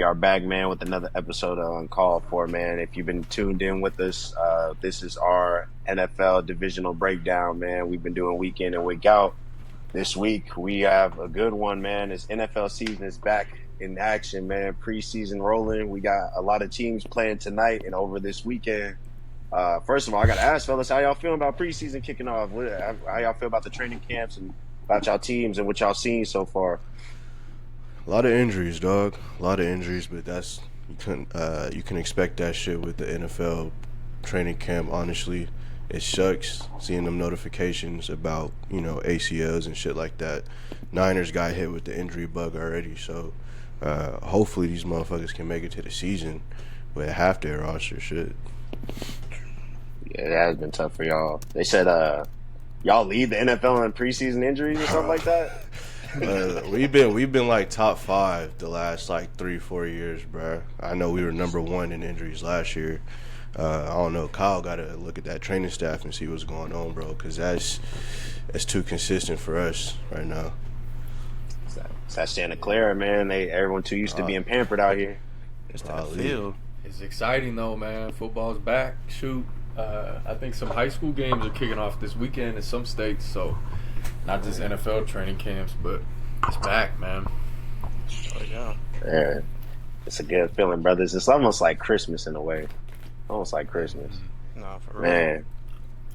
We are back, man, with another episode of Uncalled for, man. If you've been tuned in with us, this is our NFL divisional breakdown, man. We've been doing week in and week out. This week, we have a good one, man. This NFL season is back in action, man. Preseason rolling. We got a lot of teams playing tonight and over this weekend. First of all, I got to ask, fellas, how y'all feeling about preseason kicking off? How y'all feel about the training camps and about y'all teams and what y'all seen so far? A lot of injuries, dog. A lot of injuries, but you can expect that shit with the NFL training camp. Honestly, it sucks seeing them notifications about ACLs and shit like that. Niners got hit with the injury bug already, so hopefully these motherfuckers can make it to the season with half their roster. Shit. Yeah, that has been tough for y'all. They said y'all lead the NFL in preseason injuries or something like that. We've been like top 5 the last like 3-4 years, bro. I know we were number 1 in injuries last year. I don't know. Kyle got to look at that training staff and see what's going on, bro, because that's too consistent for us right now. It's that Santa Clara, man. Everyone too used to being pampered out here. It's that field. It's exciting though, man. Football's back. Shoot, I think some high school games are kicking off this weekend in some states, so. Not just NFL training camps, but it's back, man. Oh, yeah. Man, it's a good feeling, brothers. It's almost like Christmas in a way. Almost like Christmas. No, for real. Man.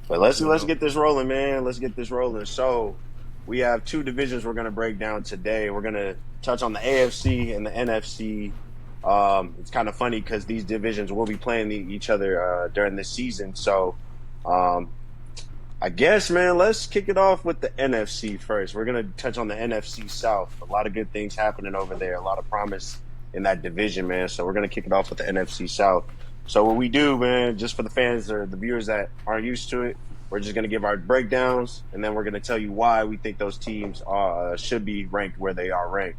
But let's get this rolling, man. Let's get this rolling. So, we have 2 divisions we're going to break down today. We're going to touch on the AFC and the NFC. It's kind of funny because these divisions will be playing each other during this season. So, I guess, man, let's kick it off with the NFC first. We're going to touch on the NFC South. A lot of good things happening over there. A lot of promise in that division, man. So we're going to kick it off with the NFC South. So what we do, man, just for the fans or the viewers that aren't used to it, we're just going to give our breakdowns, and then we're going to tell you why we think those teams should be ranked where they are ranked.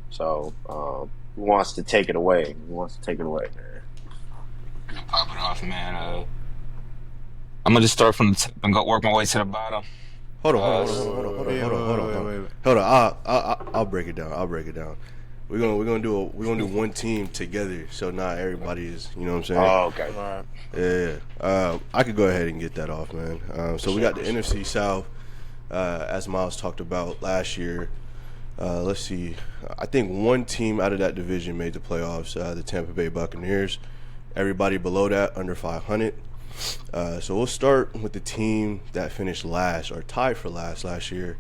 So who wants to take it away? Who wants to take it away, man? Pop it off, man. I'm gonna just start from the top and go work my way to the bottom. Hold on. I'll break it down. We're gonna do one team together, so not everybody is. You know what I'm saying? Oh, okay. All right. Yeah. I could go ahead and get that off, man. So we got the NFC South, as Miles talked about last year. Let's see. I think one team out of that division made the playoffs. The Tampa Bay Buccaneers. Everybody below that under 500. So we'll start with the team that finished last or tied for last year,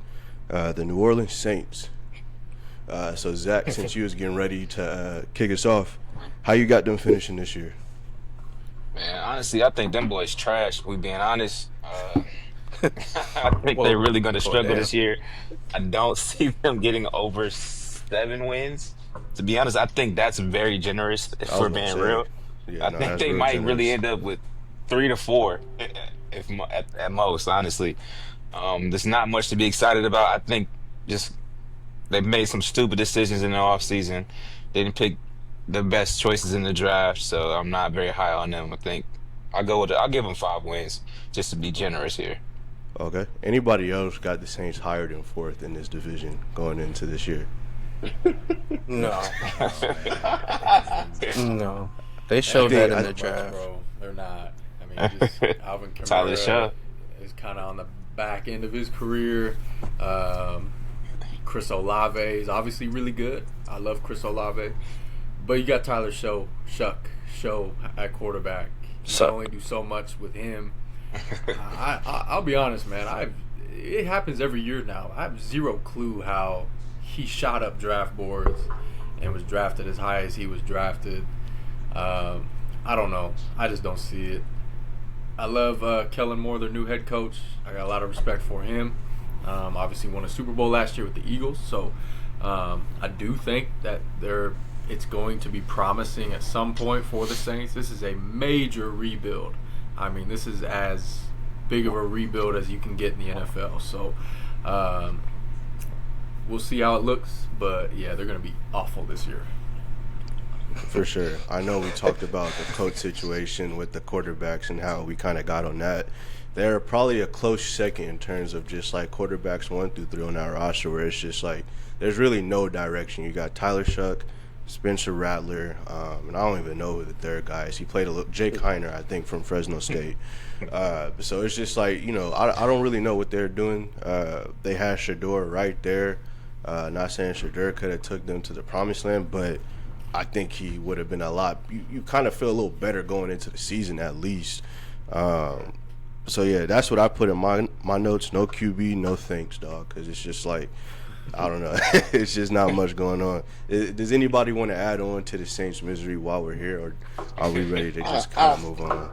the New Orleans Saints. So Zach, since you was getting ready to kick us off, how you got them finishing this year? Man, honestly, I think them boys trash. We being honest. I think they're really going to struggle this year. I don't see them getting over 7 wins. To be honest, I think that's very generous if we're being real. Yeah, I think they might really end up with 3 to 4, if at most. Honestly, there's not much to be excited about. I think just they've made some stupid decisions in the offseason. They didn't pick the best choices in the draft, so I'm not very high on them. I think I'll give them 5 wins just to be generous here. Okay. Anybody else got the Saints higher than 4th in this division going into this year? No. No. They showed that in the draft. Bro. They're not. I mean, just Alvin Kamara is kind of on the back end of his career. Chris Olave is obviously really good. I love Chris Olave. But you got Tyler Show at quarterback. You can only do so much with him. I'll be honest, man. It happens every year now. I have zero clue how he shot up draft boards and was drafted as high as he was drafted. I don't know. I just don't see it. I love Kellen Moore, their new head coach. I got a lot of respect for him. Obviously won a Super Bowl last year with the Eagles, so I do think that it's going to be promising at some point for the Saints. This is a major rebuild. I mean, this is as big of a rebuild as you can get in the NFL. So we'll see how it looks, but yeah, they're going to be awful this year. For sure. I know we talked about the coach situation with the quarterbacks and how we kind of got on that. They're probably a close second in terms of just like quarterbacks 1 through 3 on our roster, where it's just like there's really no direction. You got Tyler Shuck, Spencer Rattler, and I don't even know who the third guy is. He played a little Jake Heiner, I think, from Fresno State. So it's just like, I don't really know what they're doing. They had Shador right there. Not saying Shador could have took them to the promised land, but I think he would have been a lot. You kind of feel a little better going into the season at least. So yeah, that's what I put in my notes. No QB, no thanks, dog, because it's just like, I don't know. It's just not much going on. Does anybody want to add on to the Saints' misery while we're here, or are we ready to just kind of move on?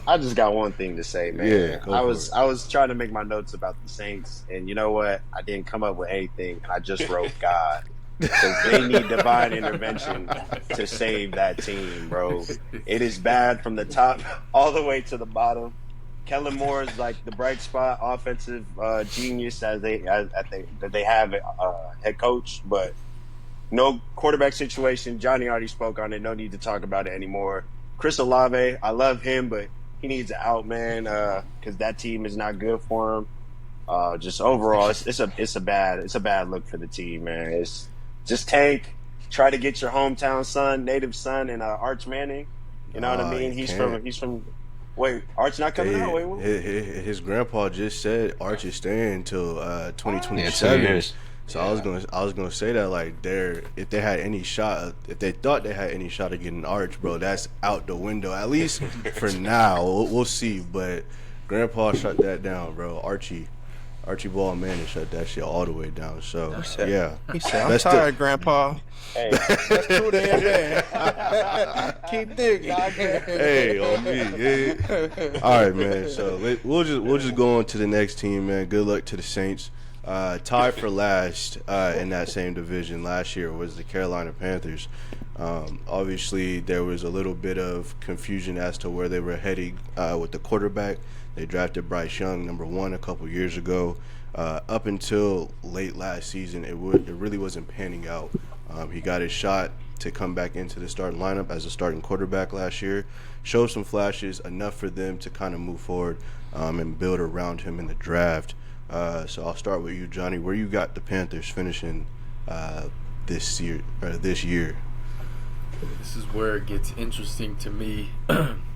I just got one thing to say, man. Yeah, I was trying to make my notes about the Saints, and you know what? I didn't come up with anything, and I just wrote God. Because they need divine intervention to save that team, bro. It is bad from the top all the way to the bottom. Kellen Moore is like the bright spot, offensive genius that they have head coach, but no quarterback situation. Johnny already spoke on it. No need to talk about it anymore. Chris Olave, I love him, but he needs an out, man, because that team is not good for him. Just overall, it's a bad look for the team, man. It's just tank. Try to get your hometown son, native son, and Arch Manning. You know what I mean? He's from. Wait, Arch not coming out? Wait, what? His grandpa just said Arch is staying until 2027. Yeah, 2 years. So yeah. I was gonna say that, like, if they had any shot, if they thought they had any shot of getting Arch, bro, that's out the window. At least for now, we'll see. But grandpa shut that down, bro. Archie Ball Manning shut that shit all the way down. So yeah, he said, "I'm tired, Grandpa." Hey, that's too damn bad. Keep digging. Hey, on me. Yeah. All right, man. So we'll just go on to the next team, man. Good luck to the Saints. Tied for last in that same division last year was the Carolina Panthers. Obviously, there was a little bit of confusion as to where they were heading with the quarterback. They drafted Bryce Young, number 1, a couple years ago. Up until late last season, it really wasn't panning out. He got his shot to come back into the starting lineup as a starting quarterback last year. Showed some flashes, enough for them to kind of move forward and build around him in the draft. So I'll start with you, Johnny. Where you got the Panthers finishing this year? This is where it gets interesting to me.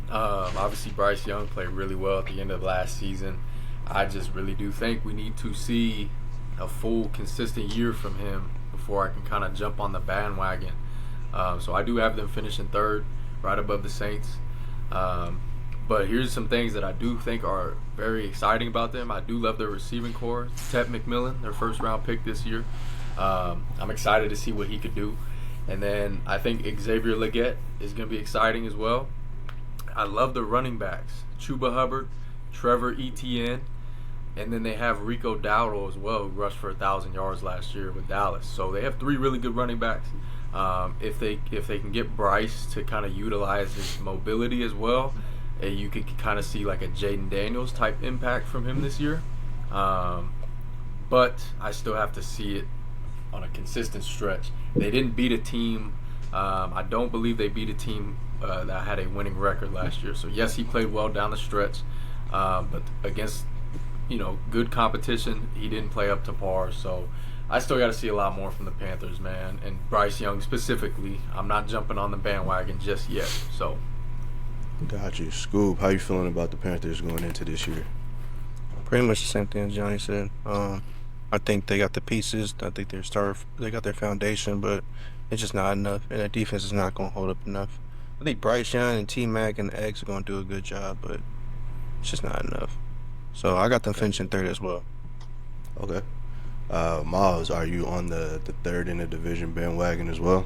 Obviously, Bryce Young played really well at the end of last season. I just really do think we need to see a full, consistent year from him before I can kind of jump on the bandwagon. So I do have them finishing third, right above the Saints. But here's some things that I do think are very exciting about them. I do love their receiving core. Ted McMillan, their first-round pick this year. I'm excited to see what he could do. And then I think Xavier Legette is going to be exciting as well. I love the running backs. Chuba Hubbard, Trevor Etienne, and then they have Rico Dowdle as well, who rushed for 1,000 yards last year with Dallas. So they have 3 really good running backs. If they can get Bryce to kind of utilize his mobility as well, you could kind of see like a Jaden Daniels type impact from him this year. But I still have to see it on a consistent stretch. They didn't beat a team. I don't believe they beat a team that had a winning record last year. So yes, he played well down the stretch, but against good competition, he didn't play up to par. So I still got to see a lot more from the Panthers, man, and Bryce Young specifically. I'm not jumping on the bandwagon just yet. So got you. Scoob, how you feeling about the Panthers going into this year? Pretty much the same thing as Johnny said. I think they got the pieces. I think they got their foundation, but it's just not enough, and their defense is not going to hold up enough. I think Bryce Young and T-Mac and the Eggs are going to do a good job, but it's just not enough. So I got them finishing third as well. Okay. Miles, are you on the third in the division bandwagon as well?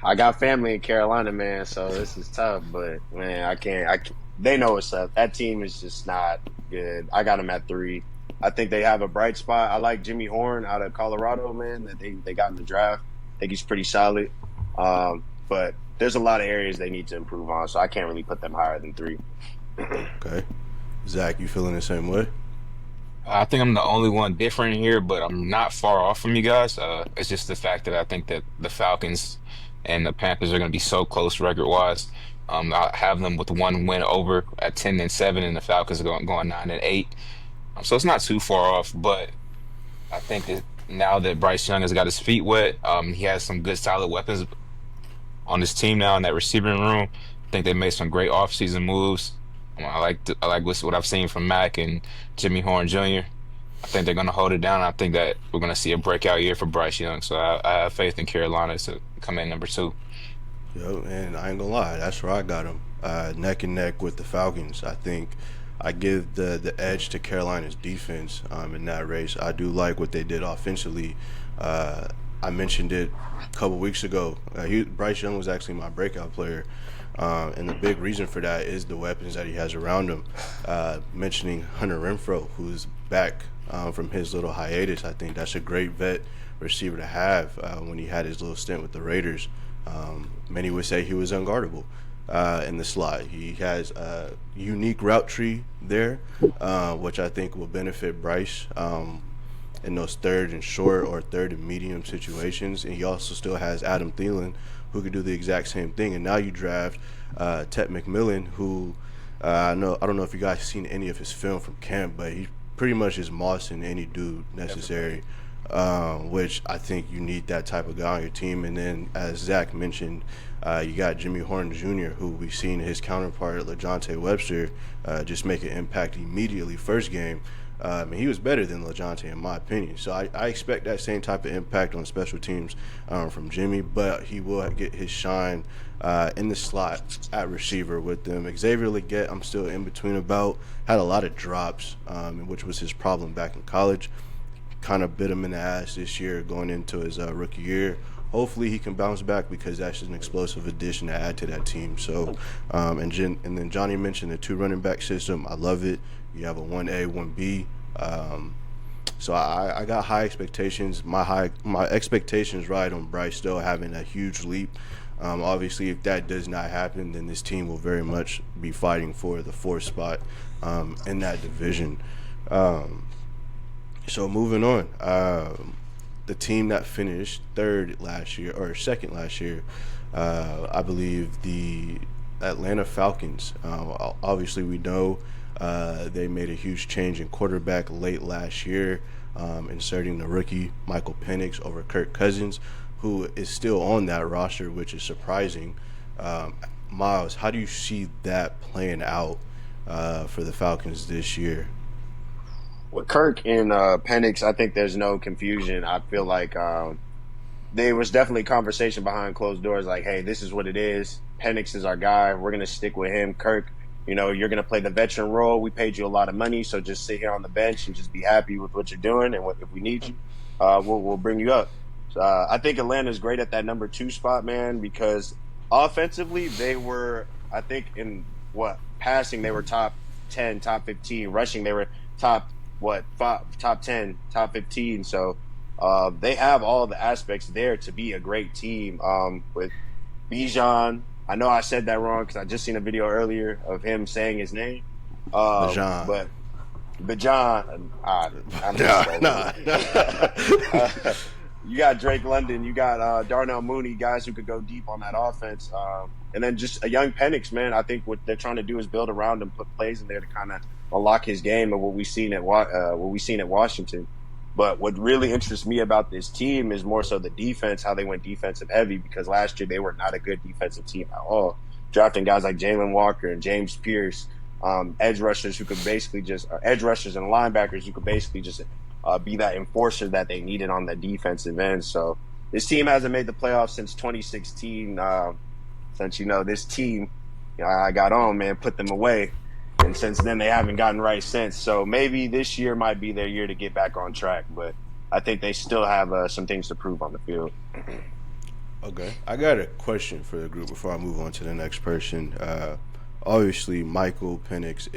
I got family in Carolina, man, so this is tough. But man, I can't. They know what's up. That team is just not good. I got them at 3. I think they have a bright spot. I like Jimmy Horn out of Colorado, man, that they got in the draft. I think he's pretty solid. But there's a lot of areas they need to improve on, so I can't really put them higher than 3. Okay. Zach, you feeling the same way? I think I'm the only one different here, but I'm not far off from you guys. It's just the fact that I think that the Falcons and the Panthers are going to be so close record-wise. I have them with 1 win over at 10-7, and the Falcons are going 9-8. So it's not too far off, but I think that now that Bryce Young has got his feet wet, he has some good solid weapons on his team now in that receiving room. I think they made some great offseason moves. I like what I've seen from Mac and Jimmy Horn Jr. I think they're going to hold it down. I think that we're going to see a breakout year for Bryce Young. So I have faith in Carolina to come in number 2. Yo, and I ain't gonna lie, that's where I got him. Neck and neck with the Falcons. I think I give the edge to Carolina's defense in that race. I do like what they did offensively. I mentioned it a couple weeks ago. Bryce Young was actually my breakout player. And the big reason for that is the weapons that he has around him. Mentioning Hunter Renfrow, who's back from his little hiatus. I think that's a great vet receiver to have when he had his little stint with the Raiders. Many would say he was unguardable in the slot. He has a unique route tree there, which I think will benefit Bryce in those third and short or third and medium situations. And he also still has Adam Thielen, who could do the exact same thing. And now you draft Ted McMillan, who I don't know if you guys seen any of his film from camp, but he pretty much is mossing any dude necessary. Which I think you need that type of guy on your team. And then, as Zach mentioned, you got Jimmy Horn Jr., who we've seen his counterpart, LaJohntay Webster, just make an impact immediately first game. And he was better than LaJohntay, in my opinion. So I expect that same type of impact on special teams from Jimmy, but he will get his shine in the slot at receiver with them. Xavier Legette, I'm still in between about. Had a lot of drops, which was his problem back in college. Kind of bit him in the ass this year going into his rookie year. Hopefully he can bounce back because that's an explosive addition to add to that team. So, and then Johnny mentioned the 2 running back system. I love it. You have a 1A, 1B. So I got high expectations. My expectations ride on Bryce still having a huge leap. Obviously, if that does not happen, then this team will very much be fighting for the 4th spot in that division. So moving on, the team that finished second last year, I believe the Atlanta Falcons. Obviously, we know they made a huge change in quarterback late last year, inserting the rookie Michael Pennix over Kirk Cousins, who is still on that roster, which is surprising. Miles, how do you see that playing out for the Falcons this year? With Kirk and Penix, I think there's no confusion. I feel like there was definitely conversation behind closed doors, like, hey, this is what it is. Penix is our guy. We're going to stick with him. Kirk, you're going to play the veteran role. We paid you a lot of money, so just sit here on the bench and just be happy with what you're doing. And if we need you, we'll bring you up. So, I think Atlanta's great at that number 2 spot, man, because offensively they were, I think, passing they were top 10, top 15. Rushing they were top 10, top 15. So they have all the aspects there to be a great team. With Bijan, I know I said that wrong because I just seen a video earlier of him saying his name. Bijan. But Bijan, you got Drake London, you got Darnell Mooney, guys who could go deep on that offense. And then just a young Penix, man. I think what they're trying to do is build around him, put plays in there to kind of unlock his game and what we've seen at Washington. But what really interests me about this team is more so the defense, how they went defensive heavy, because last year they were not a good defensive team at all. Drafting guys like Jalen Walker and James Pierce, edge rushers and linebackers who could basically just be that enforcer that they needed on the defensive end. So this team hasn't made the playoffs since 2016. Since this team I got on, man, put them away. And since then, they haven't gotten right since. So maybe this year might be their year to get back on track. But I think they still have some things to prove on the field. Okay. I got a question for the group before I move on to the next person. Obviously, Michael Pennix,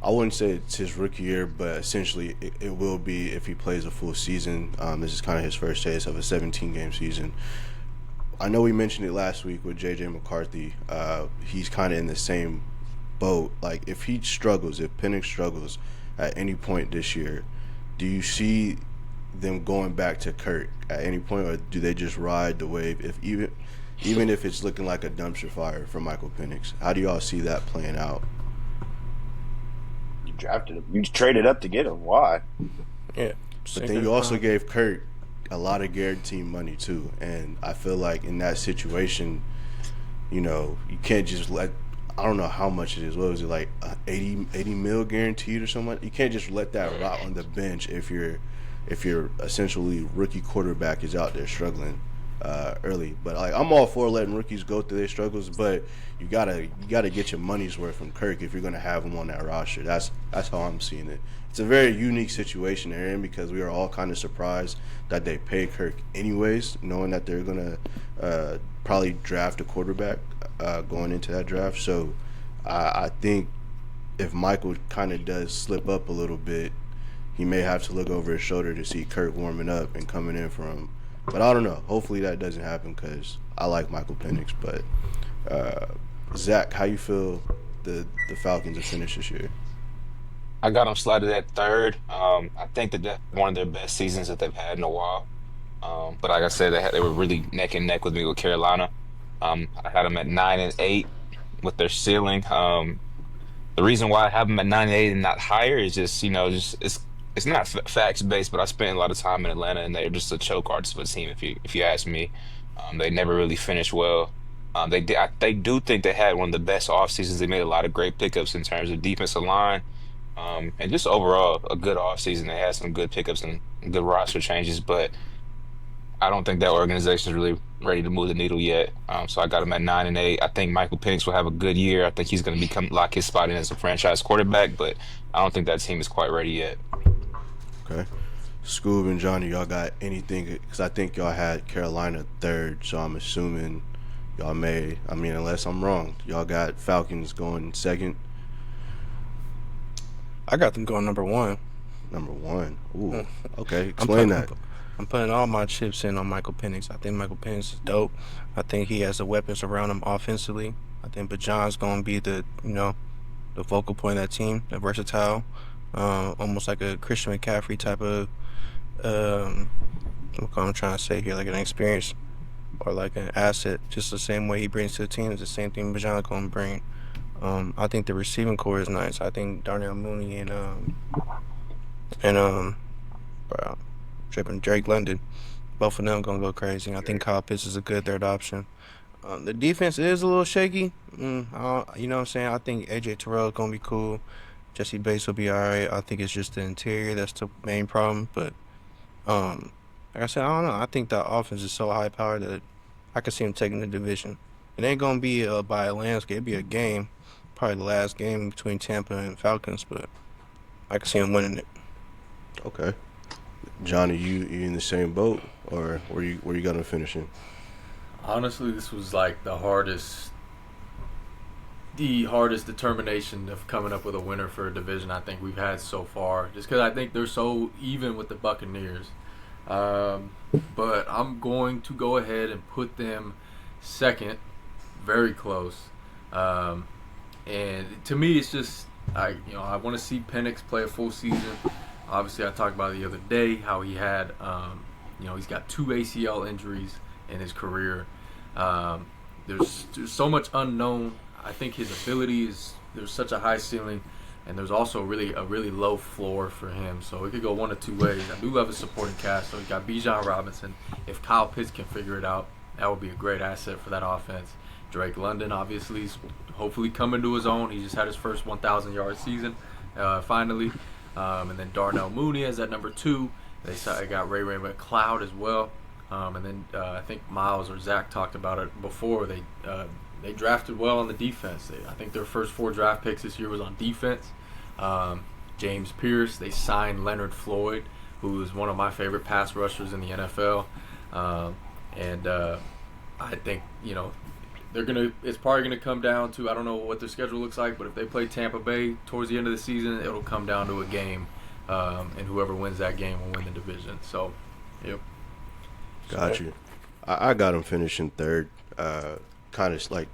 I wouldn't say it's his rookie year, but essentially it will be if he plays a full season. This is kind of his first taste of a 17-game season. I know we mentioned it last week with J.J. McCarthy. He's kind of in the same boat. Like, if Penix struggles at any point this year, do you see them going back to Kirk at any point, or do they just ride the wave even if it's looking like a dumpster fire for Michael Pennix? How do y'all see that playing out? You drafted him. You traded up to get him. Why? Yeah. But then you also gave Kirk a lot of guaranteed money too, and I feel like in that situation, you can't just let. I don't know how much it is. What was it, like 80 mil guaranteed or something? You can't just let that rot on the bench if your essentially rookie quarterback is out there struggling early. But like, I'm all for letting rookies go through their struggles, but you gotta get your money's worth from Kirk if you're gonna have him on that roster. That's how I'm seeing it. It's a very unique situation they're in because we are all kind of surprised that they pay Kirk anyways, knowing that they're gonna probably draft a quarterback going into that draft. So I think if Michael kind of does slip up a little bit, he may have to look over his shoulder to see Kirk warming up and coming in for him. But I don't know. Hopefully that doesn't happen because I like Michael Pennix. But Zach, how you feel the Falcons have finished this year? I got them slotted at third. I think that that's one of their best seasons that they've had in a while. But like I said, they were really neck and neck with me with Carolina. I had them at 9-8 with their ceiling. The reason why I have them at 9-8 and not higher is just it's not facts based, but I spent a lot of time in Atlanta and they're just a choke artist of a team. If you ask me, they never really finished well. They do think they had one of the best off seasons. They made a lot of great pickups in terms of defensive line. And just overall a good offseason. They had some good pickups and good roster changes, but I don't think that organization is really ready to move the needle yet. So I got him at 9-8. I think Michael Pennix will have a good year. I think he's going to lock his spot in as a franchise quarterback, but I don't think that team is quite ready yet. Okay. Scoob and Johnny, y'all got anything? Because I think y'all had Carolina third, so I'm assuming y'all may, unless I'm wrong, y'all got Falcons going second. I got them going number one. Number one. Ooh. Okay. Explain that. I'm putting all my chips in on Michael Pennix. I think Michael Pennix is dope. I think he has the weapons around him offensively. I think Bajan's going to be the focal point of that team, the versatile, almost like a Christian McCaffrey type of, what I'm trying to say here, like an experience or like an asset. Just the same way he brings to the team is the same thing Bajan's going to bring. I think the receiving core is nice. I think Darnell Mooney and Drake London, both of them gonna go crazy. I think Kyle Pitts is a good third option. The defense is a little shaky. You know what I'm saying? I think AJ Terrell is gonna be cool. Jesse Bates will be all right. I think it's just the interior that's the main problem. But like I said, I don't know. I think the offense is so high powered that I can see him taking the division. It ain't gonna be by a landscape. It'll be a game, probably the last game between Tampa and Falcons. But I can see him winning it. Okay. Johnny, you in the same boat, or where you got them finishing? Honestly, this was like the hardest determination of coming up with a winner for a division I think we've had so far. Just because I think they're so even with the Buccaneers, but I'm going to go ahead and put them second, very close. And to me, it's just I want to see Penix play a full season. Obviously, I talked about it the other day how he had, he's got 2 ACL injuries in his career. There's so much unknown. I think his ability there's such a high ceiling, and there's also a really low floor for him. So it could go one of two ways. I do love his supporting cast. So we got Bijan Robinson. If Kyle Pitts can figure it out, that would be a great asset for that offense. Drake London, obviously, is hopefully coming to his own. He just had his first 1,000-yard season, finally. And then Darnell Mooney is at number 2. They got Ray McCloud as well. And then I think Miles or Zach talked about it before. They drafted well on the defense. I think their first 4 draft picks this year was on defense. James Pierce. They signed Leonard Floyd, who is one of my favorite pass rushers in the NFL. I think it's probably gonna come down to, I don't know what their schedule looks like, but if they play Tampa Bay towards the end of the season, it'll come down to a game, and whoever wins that game will win the division. So, yep. Got you. I got them finishing third. Kind of like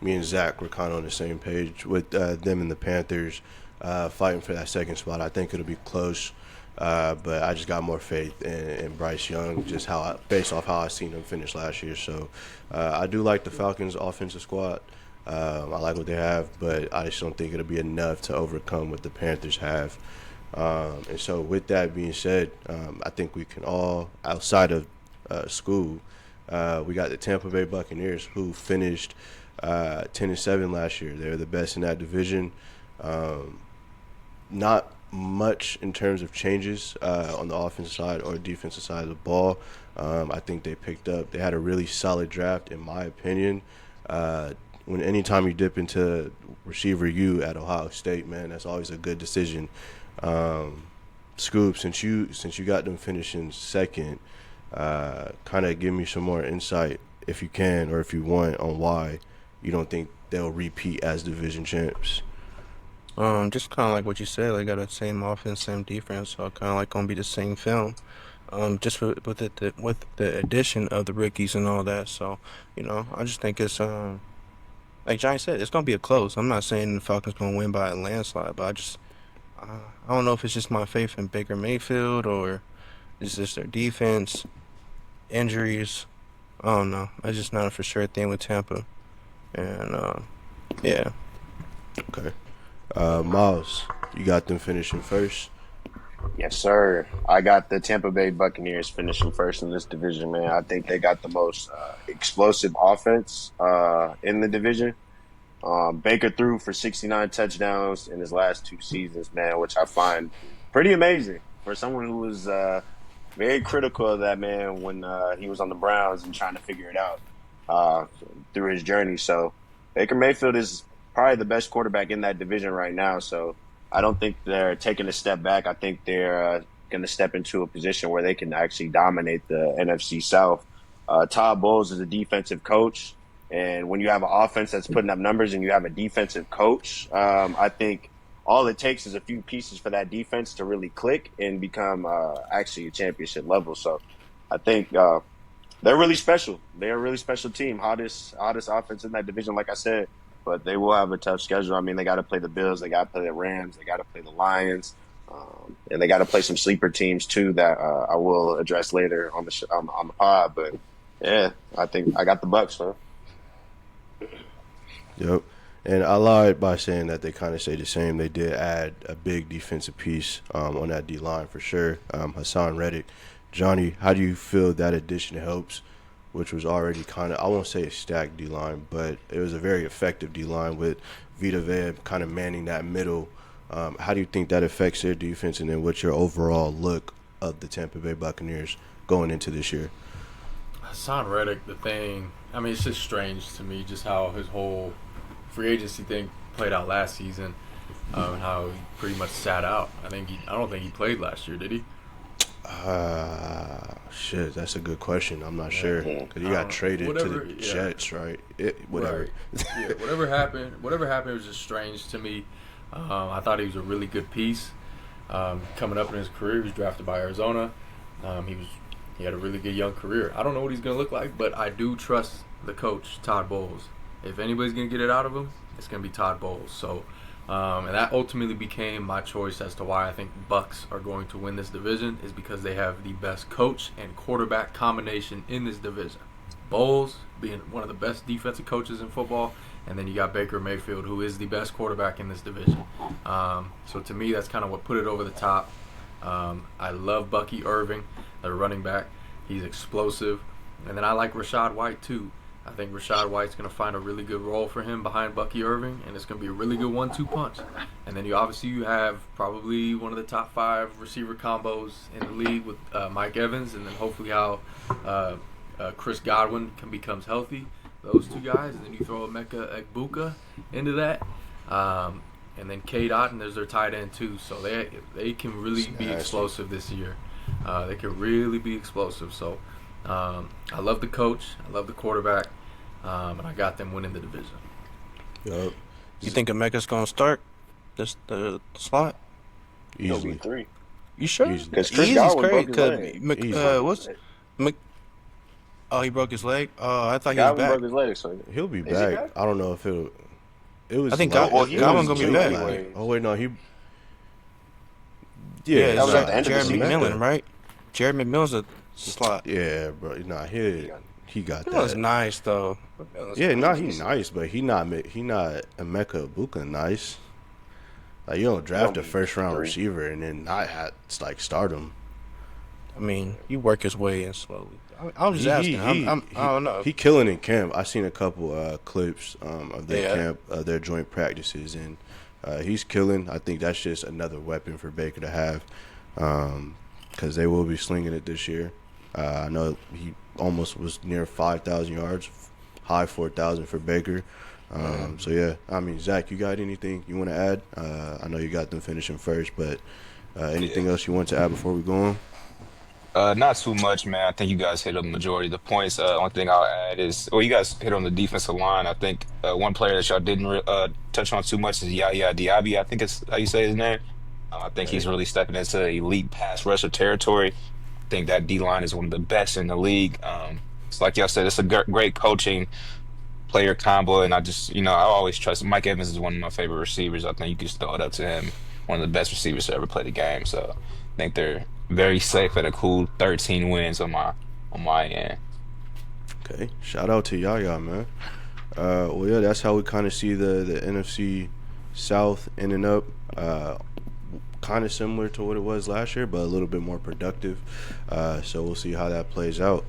me and Zach were kind of on the same page with them and the Panthers fighting for that second spot. I think it'll be close. But I just got more faith in Bryce Young, just based off how I seen him finish last year. So I do like the Falcons' offensive squad. I like what they have, but I just don't think it'll be enough to overcome what the Panthers have. And so with that being said, I think we can all, outside of school, we got the Tampa Bay Buccaneers, who finished 10-7 last year. They're the best in that division. Not much in terms of changes on the offensive side or defensive side of the ball. I think they had a really solid draft, in my opinion. Anytime you dip into receiver U at Ohio State, man, that's always a good decision. Scoop, since you got them finishing second, kind of give me some more insight, if you can or if you want, on why you don't think they'll repeat as division champs. Just kind of like what you said, they got the same offense, same defense, so kind of like gonna be the same film. Just with the addition of the rookies and all that. So, I just think it's like Johnny said, it's gonna be a close. I'm not saying the Falcons gonna win by a landslide, but I don't know if it's just my faith in Baker Mayfield or it's just their defense, injuries. I don't know. It's just not a for sure thing with Tampa, and yeah. Okay. Miles, you got them finishing first? Yes, sir. I got the Tampa Bay Buccaneers finishing first in this division, man. I think they got the most explosive offense in the division. Baker threw for 69 touchdowns in his last 2 seasons, man, which I find pretty amazing for someone who was very critical of that man when he was on the Browns and trying to figure it out through his journey. So Baker Mayfield is probably the best quarterback in that division right now. So I don't think they're taking a step back. I think they're going to step into a position where they can actually dominate the NFC South. Todd Bowles is a defensive coach. And when you have an offense that's putting up numbers and you have a defensive coach, I think all it takes is a few pieces for that defense to really click and become actually a championship level. So I think they're really special. They're a really special team. Hottest offense in that division, like I said. But they will have a tough schedule. I mean, they got to play the Bills, they got to play the Rams, they got to play the Lions, and they got to play some sleeper teams too that I will address later on the pod. But yeah, I think I got the Bucs, man. Yep. And I lied by saying that they kind of stay the same. They did add a big defensive piece on that D line for sure. Hassan Reddick. Johnny, how do you feel that addition helps? Which was already kind of, I won't say a stacked D-line, but it was a very effective D-line with Vita Vea kind of manning that middle. How do you think that affects their defense, and then what's your overall look of the Tampa Bay Buccaneers going into this year? Hassan Reddick, it's just strange to me just how his whole free agency thing played out last season, and how he pretty much sat out. I don't think he played last year, did he? Shit, that's a good question. I'm not sure because he got traded to the Jets, right? Whatever. Right. Yeah, whatever happened was just strange to me. I thought he was a really good piece coming up in his career. He was drafted by Arizona. He had a really good young career. I don't know what he's going to look like, but I do trust the coach, Todd Bowles. If anybody's going to get it out of him, it's going to be Todd Bowles. So. And that ultimately became my choice as to why I think Bucs are going to win this division, is because they have the best coach and quarterback combination in this division. Bowles being one of the best defensive coaches in football, and then you got Baker Mayfield, who is the best quarterback in this division. So to me, that's kind of what put it over the top. I love Bucky Irving, their running back. He's explosive. And then I like Rachaad White too. I think Rachaad White's going to find a really good role for him behind Bucky Irving, and it's going to be a really good 1-2 punch. And then you have probably one of the top 5 receiver combos in the league with Mike Evans, and then hopefully how Chris Godwin becomes healthy. Those 2 guys, and then you throw Emeka Egbuka into that. And then Cade Otton, there's their tight end too. So they can really be explosive this year. They can really be explosive. So I love the coach. I love the quarterback. And I got them winning the division. Yep. You think Emeka's going to start the slot? He'll be 3. You sure? Because Chris Godwin broke his leg. He broke his leg? I thought he was back. Broke his leg, so he'll be back. I don't know if it was. I think Godwin's going to be back. Oh, wait, no. Yeah, that was at the end of the Jeremy season. McMillan, right? Jeremy McMillan's a slot. Yeah, bro. Nah, he got that. That was nice, though. Yeah, he's nice, but he not Emeka Egbuka nice. Like, you don't draft a be first-round 3. receiver and then not start him. I mean, you work his way in slowly. I'm just asking. I don't know. He killing in camp. I seen a couple clips of their camp, their joint practices, and he's killing. I think that's just another weapon for Baker to have, because they will be slinging it this year. I know he almost was near 5,000 yards, high 4,000 for Baker. So yeah, I mean, Zach, you got anything you want to add? I know you got them finishing first, but anything else you want to add before we go on? Not too much, man. I think you guys hit on the majority of the points. Only thing I'll add is, well, you guys hit on the defensive line. I think one player that y'all didn't touch on too much is Yaya Diaby. I think it's how you say his name. I think he's really stepping into elite pass rusher territory. I think that D-line is one of the best in the league. It's like y'all said, it's a great coaching player combo, and I just, I always trust Mike Evans is one of my favorite receivers. I think you can throw it up to him. One of the best receivers to ever play the game. So I think they're very safe at a cool 13 wins on my end. Okay, shout out to Yaya, man. Well, yeah, that's how we kind of see the NFC South ending up. Kind of similar to what it was last year, but a little bit more productive. So we'll see how that plays out.